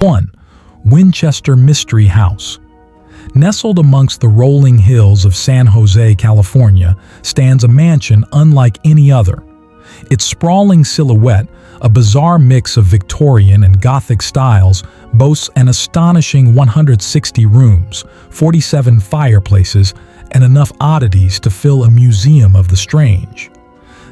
1. Winchester Mystery House. Nestled amongst the rolling hills of San Jose, California, stands a mansion unlike any other. Its sprawling silhouette, a bizarre mix of Victorian and Gothic styles, boasts an astonishing 160 rooms, 47 fireplaces, and enough oddities to fill a museum of the strange.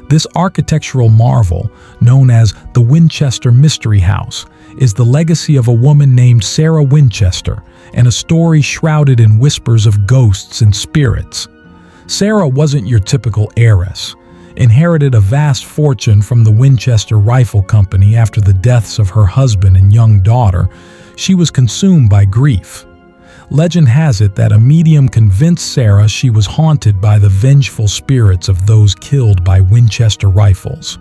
This architectural marvel, known as the Winchester Mystery House, is the legacy of a woman named Sarah Winchester and a story shrouded in whispers of ghosts and spirits. Sarah wasn't your typical heiress. Inherited a vast fortune from the Winchester Rifle Company after the deaths of her husband and young daughter, she was consumed by grief. Legend has it that a medium convinced Sarah she was haunted by the vengeful spirits of those killed by Winchester rifles.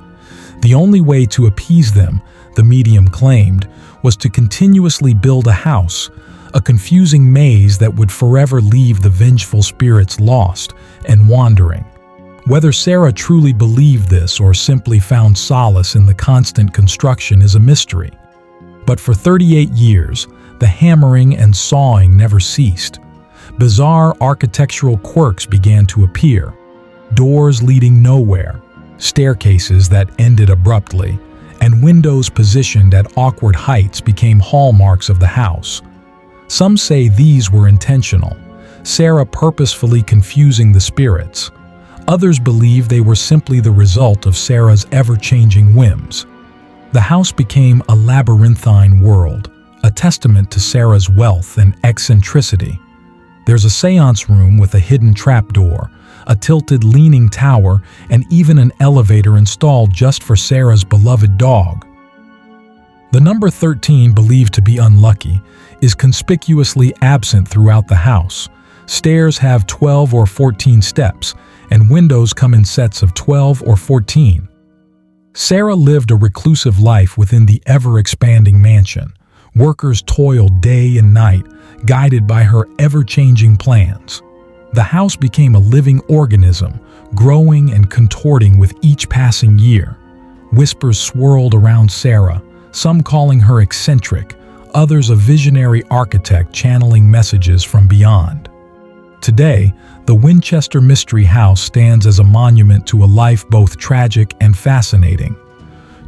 The only way to appease them, the medium claimed, was to continuously build a house, a confusing maze that would forever leave the vengeful spirits lost and wandering. Whether Sarah truly believed this or simply found solace in the constant construction is a mystery. But for 38 years, the hammering and sawing never ceased. Bizarre architectural quirks began to appear. Doors leading nowhere, staircases that ended abruptly, and windows positioned at awkward heights became hallmarks of the house. Some say these were intentional, Sarah purposefully confusing the spirits. Others believe they were simply the result of Sarah's ever-changing whims. The house became a labyrinthine world, a testament to Sarah's wealth and eccentricity. There's a seance room with a hidden trapdoor, a tilted leaning tower, and even an elevator installed just for Sarah's beloved dog. The number 13, believed to be unlucky, is conspicuously absent throughout the house. Stairs have 12 or 14 steps, and windows come in sets of 12 or 14. Sarah lived a reclusive life within the ever-expanding mansion. Workers toiled day and night, guided by her ever-changing plans. The house became a living organism, growing and contorting with each passing year. Whispers swirled around Sarah, some calling her eccentric, others a visionary architect channeling messages from beyond. Today, the Winchester Mystery House stands as a monument to a life both tragic and fascinating.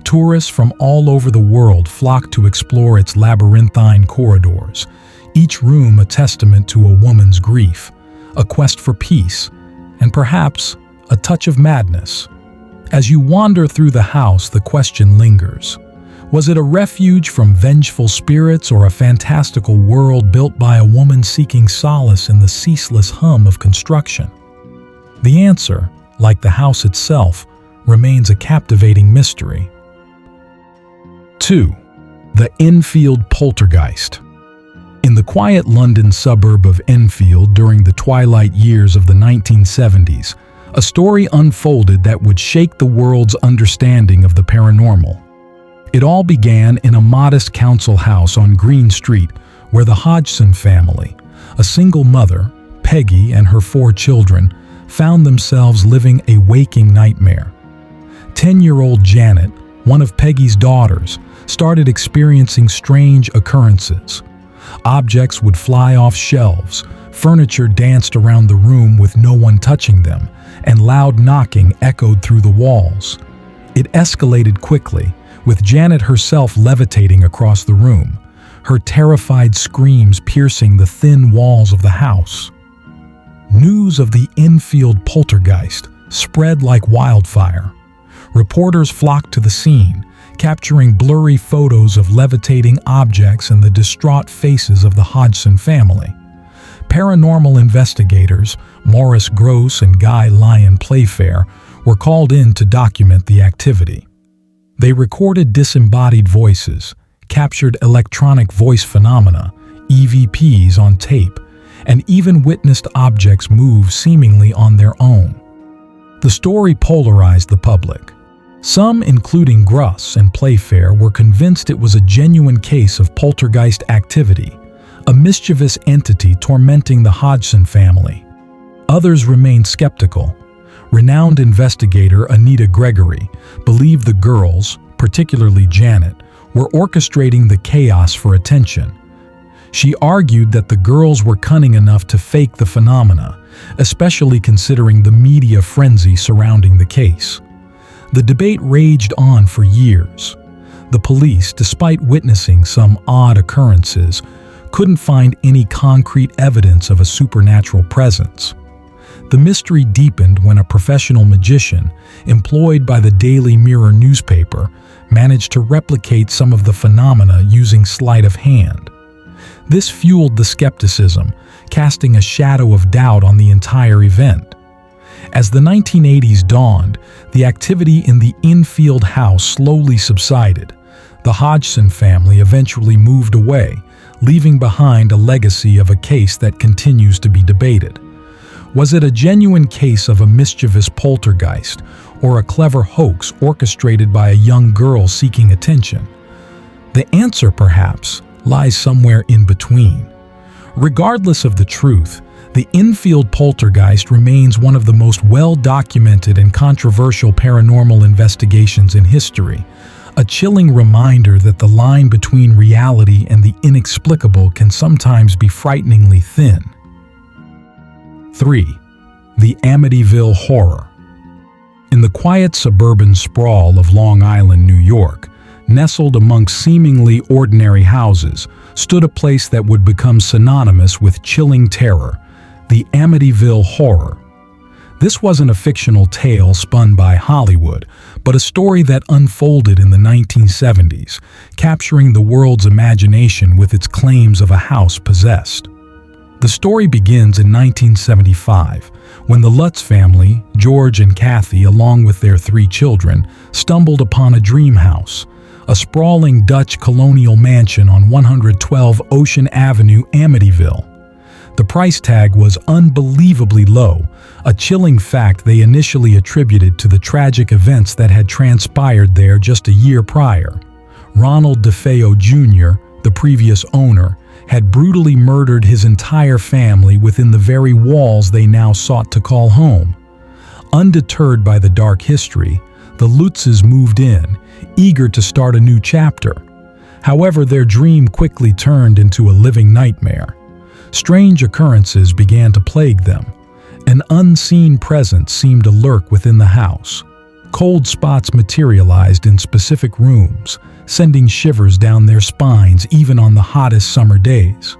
Tourists from all over the world flock to explore its labyrinthine corridors, each room a testament to a woman's grief, a quest for peace, and perhaps a touch of madness. As you wander through the house, the question lingers. Was it a refuge from vengeful spirits or a fantastical world built by a woman seeking solace in the ceaseless hum of construction? The answer, like the house itself, remains a captivating mystery. 2. The Enfield Poltergeist. In the quiet London suburb of Enfield during the twilight years of the 1970s, a story unfolded that would shake the world's understanding of the paranormal. It all began in a modest council house on Green Street where the Hodgson family, a single mother, Peggy, and her 4 children, found themselves living a waking nightmare. 10-year-old Janet, one of Peggy's daughters, started experiencing strange occurrences. Objects would fly off shelves, furniture danced around the room with no one touching them, and loud knocking echoed through the walls. It escalated quickly, with Janet herself levitating across the room, her terrified screams piercing the thin walls of the house. News of the Enfield Poltergeist spread like wildfire. Reporters flocked to the scene, capturing blurry photos of levitating objects and the distraught faces of the Hodgson family. Paranormal investigators, Maurice Gross and Guy Lyon Playfair, were called in to document the activity. They recorded disembodied voices, captured electronic voice phenomena, EVPs on tape, and even witnessed objects move seemingly on their own. The story polarized the public. Some, including Gruss and Playfair, were convinced it was a genuine case of poltergeist activity, a mischievous entity tormenting the Hodgson family. Others remained skeptical. Renowned investigator Anita Gregory believed the girls, particularly Janet, were orchestrating the chaos for attention. She argued that the girls were cunning enough to fake the phenomena, especially considering the media frenzy surrounding the case. The debate raged on for years. The police, despite witnessing some odd occurrences, couldn't find any concrete evidence of a supernatural presence. The mystery deepened when a professional magician, employed by the Daily Mirror newspaper, managed to replicate some of the phenomena using sleight of hand. This fueled the skepticism, casting a shadow of doubt on the entire event. As the 1980s dawned, the activity in the Enfield house slowly subsided. The Hodgson family eventually moved away, leaving behind a legacy of a case that continues to be debated. Was it a genuine case of a mischievous poltergeist, or a clever hoax orchestrated by a young girl seeking attention? The answer, perhaps, lies somewhere in between. Regardless of the truth, the Enfield Poltergeist remains one of the most well-documented and controversial paranormal investigations in history, a chilling reminder that the line between reality and the inexplicable can sometimes be frighteningly thin. 3. The Amityville Horror. In the quiet suburban sprawl of Long Island, New York, nestled amongst seemingly ordinary houses, stood a place that would become synonymous with chilling terror, the Amityville Horror. This wasn't a fictional tale spun by Hollywood, but a story that unfolded in the 1970s, capturing the world's imagination with its claims of a house possessed. The story begins in 1975, when the Lutz family, George and Kathy, along with their 3 children, stumbled upon a dream house, a sprawling Dutch colonial mansion on 112 Ocean Avenue, Amityville. The price tag was unbelievably low, a chilling fact they initially attributed to the tragic events that had transpired there just a year prior. Ronald DeFeo Jr., the previous owner, had brutally murdered his entire family within the very walls they now sought to call home. Undeterred by the dark history, the Lutzes moved in, eager to start a new chapter. However, their dream quickly turned into a living nightmare. Strange occurrences began to plague them. An unseen presence seemed to lurk within the house. Cold spots materialized in specific rooms, sending shivers down their spines even on the hottest summer days.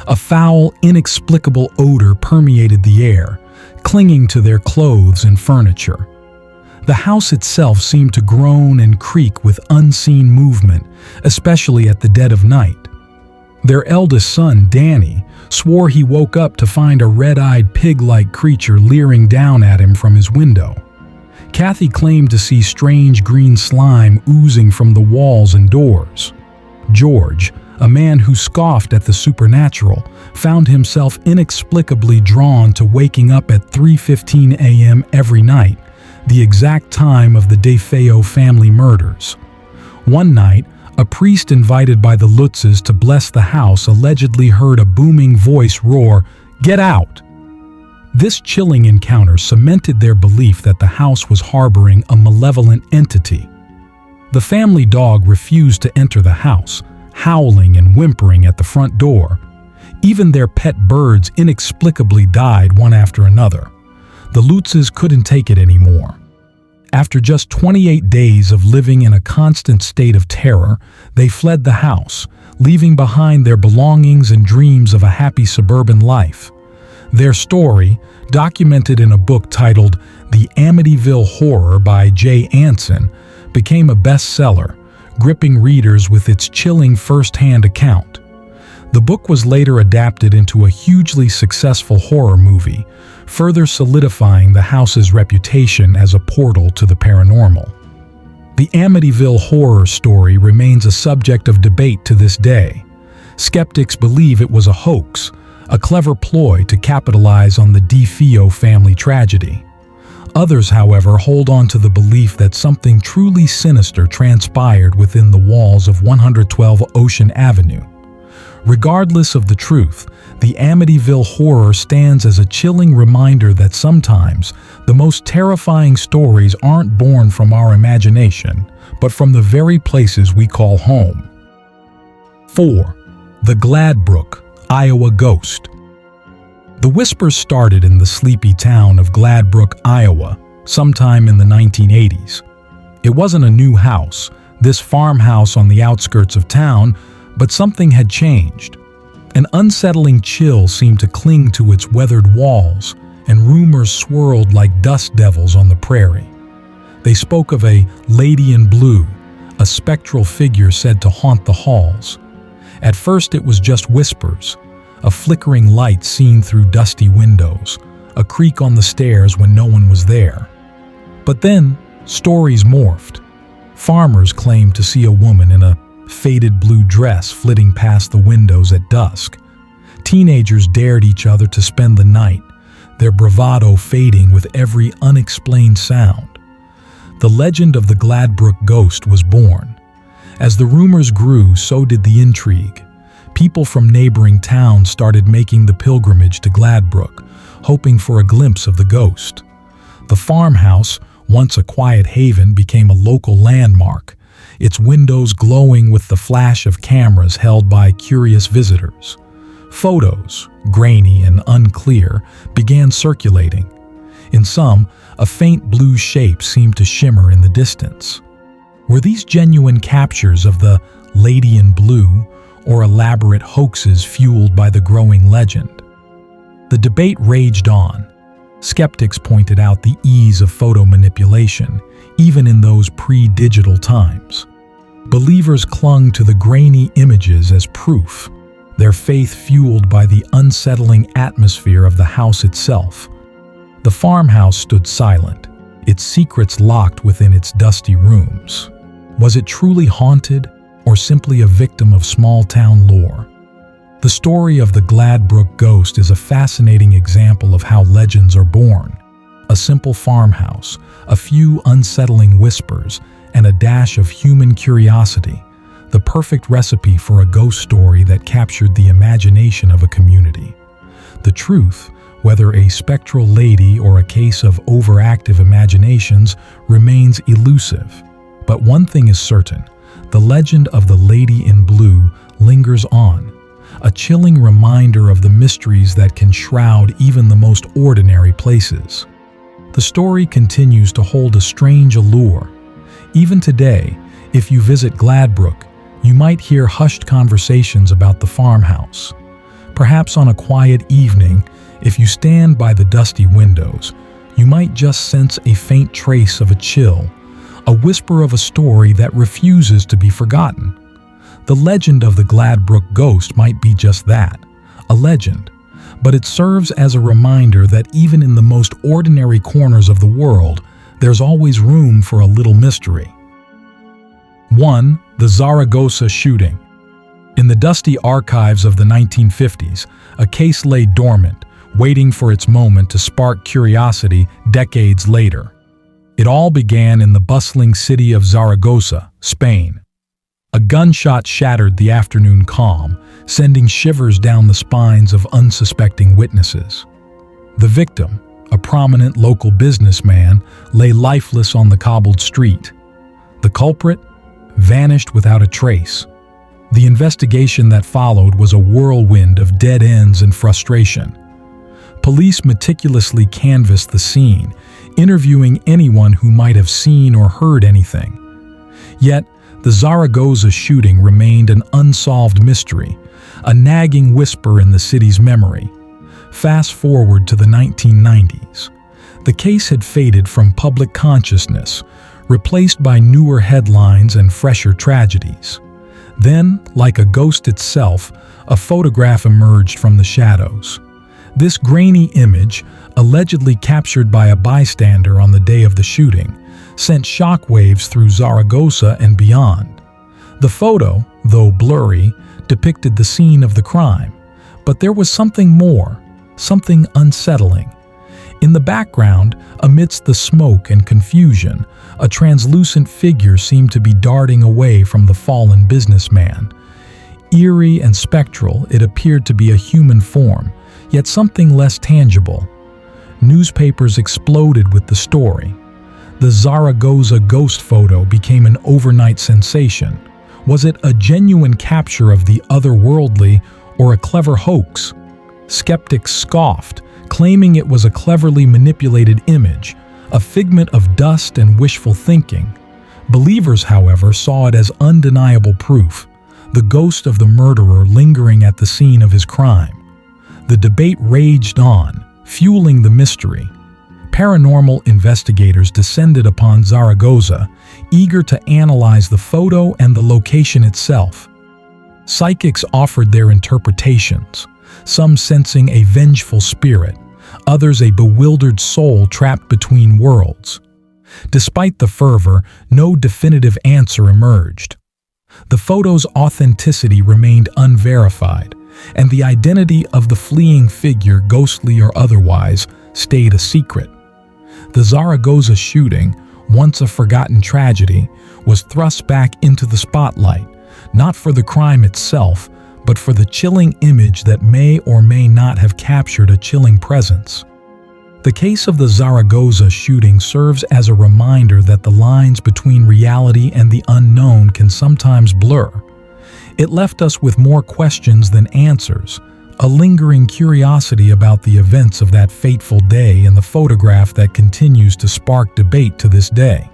A foul, inexplicable odor permeated the air, clinging to their clothes and furniture. The house itself seemed to groan and creak with unseen movement, especially at the dead of night. Their eldest son, Danny, swore he woke up to find a red-eyed pig-like creature leering down at him from his window. Kathy claimed to see strange green slime oozing from the walls and doors. George, a man who scoffed at the supernatural, found himself inexplicably drawn to waking up at 3:15 a.m. every night, the exact time of the DeFeo family murders. One night, a priest invited by the Lutzes to bless the house allegedly heard a booming voice roar, "Get out!" This chilling encounter cemented their belief that the house was harboring a malevolent entity. The family dog refused to enter the house, howling and whimpering at the front door. Even their pet birds inexplicably died one after another. The Lutzes couldn't take it anymore. After just 28 days of living in a constant state of terror, they fled the house, leaving behind their belongings and dreams of a happy suburban life. Their story, documented in a book titled The Amityville Horror by Jay Anson, became a bestseller, gripping readers with its chilling first-hand account. The book was later adapted into a hugely successful horror movie, further solidifying the house's reputation as a portal to the paranormal. The Amityville Horror story remains a subject of debate to this day. Skeptics believe it was a hoax, a clever ploy to capitalize on the DeFeo family tragedy. Others, however, hold on to the belief that something truly sinister transpired within the walls of 112 Ocean Avenue. Regardless of the truth, the Amityville Horror stands as a chilling reminder that sometimes the most terrifying stories aren't born from our imagination, but from the very places we call home. 4. The Gladbrook, Iowa Ghost. The whispers started in the sleepy town of Gladbrook, Iowa, sometime in the 1980s. It wasn't a new house, this farmhouse on the outskirts of town, but something had changed. An unsettling chill seemed to cling to its weathered walls, and rumors swirled like dust devils on the prairie. They spoke of a lady in blue, a spectral figure said to haunt the halls. At first it was just whispers, a flickering light seen through dusty windows, a creak on the stairs when no one was there. But then, stories morphed. Farmers claimed to see a woman in a faded blue dress flitting past the windows at dusk. Teenagers dared each other to spend the night, their bravado fading with every unexplained sound. The legend of the Gladbrook Ghost was born. As the rumors grew, so did the intrigue. People from neighboring towns started making the pilgrimage to Gladbrook, hoping for a glimpse of the ghost. The farmhouse, once a quiet haven, became a local landmark, its windows glowing with the flash of cameras held by curious visitors. Photos, grainy and unclear, began circulating. In some, a faint blue shape seemed to shimmer in the distance. Were these genuine captures of the lady in blue, or elaborate hoaxes fueled by the growing legend? The debate raged on. Skeptics pointed out the ease of photo manipulation, even in those pre-digital times. Believers clung to the grainy images as proof, their faith fueled by the unsettling atmosphere of the house itself. The farmhouse stood silent, its secrets locked within its dusty rooms. Was it truly haunted, or simply a victim of small-town lore? The story of the Gladbrook Ghost is a fascinating example of how legends are born. A simple farmhouse, a few unsettling whispers, and a dash of human curiosity, the perfect recipe for a ghost story that captured the imagination of a community. The truth, whether a spectral lady or a case of overactive imaginations, remains elusive. But one thing is certain: the legend of the lady in blue lingers on, a chilling reminder of the mysteries that can shroud even the most ordinary places. The story continues to hold a strange allure. Even today, if you visit Gladbrook, you might hear hushed conversations about the farmhouse. Perhaps on a quiet evening, if you stand by the dusty windows, you might just sense a faint trace of a chill, a whisper of a story that refuses to be forgotten. The legend of the Gladbrook Ghost might be just that, a legend, but it serves as a reminder that even in the most ordinary corners of the world, there's always room for a little mystery. 1. The Zaragoza Shooting. In the dusty archives of the 1950s, a case lay dormant, waiting for its moment to spark curiosity decades later. It all began in the bustling city of Zaragoza, Spain. A gunshot shattered the afternoon calm, sending shivers down the spines of unsuspecting witnesses. The victim, a prominent local businessman, lay lifeless on the cobbled street. The culprit vanished without a trace. The investigation that followed was a whirlwind of dead ends and frustration. Police meticulously canvassed the scene, interviewing anyone who might have seen or heard anything. Yet, the Zaragoza shooting remained an unsolved mystery, a nagging whisper in the city's memory. Fast forward to the 1990s. The case had faded from public consciousness, replaced by newer headlines and fresher tragedies. Then, like a ghost itself, a photograph emerged from the shadows. This grainy image, allegedly captured by a bystander on the day of the shooting, sent shockwaves through Zaragoza and beyond. The photo, though blurry, depicted the scene of the crime, but there was something more, something unsettling. In the background, amidst the smoke and confusion, a translucent figure seemed to be darting away from the fallen businessman. Eerie and spectral, it appeared to be a human form, yet something less tangible. Newspapers exploded with the story. The Zaragoza Ghost photo became an overnight sensation. Was it a genuine capture of the otherworldly or a clever hoax? Skeptics scoffed, claiming it was a cleverly manipulated image, a figment of dust and wishful thinking. Believers, however, saw it as undeniable proof, the ghost of the murderer lingering at the scene of his crime. The debate raged on, fueling the mystery. Paranormal investigators descended upon Zaragoza, eager to analyze the photo and the location itself. Psychics offered their interpretations, some sensing a vengeful spirit, others a bewildered soul trapped between worlds. Despite the fervor, no definitive answer emerged. The photo's authenticity remained unverified, and the identity of the fleeing figure, ghostly or otherwise, stayed a secret. The Zaragoza shooting, once a forgotten tragedy, was thrust back into the spotlight, not for the crime itself, but for the chilling image that may or may not have captured a chilling presence. The case of the Zaragoza shooting serves as a reminder that the lines between reality and the unknown can sometimes blur. It left us with more questions than answers, a lingering curiosity about the events of that fateful day and the photograph that continues to spark debate to this day.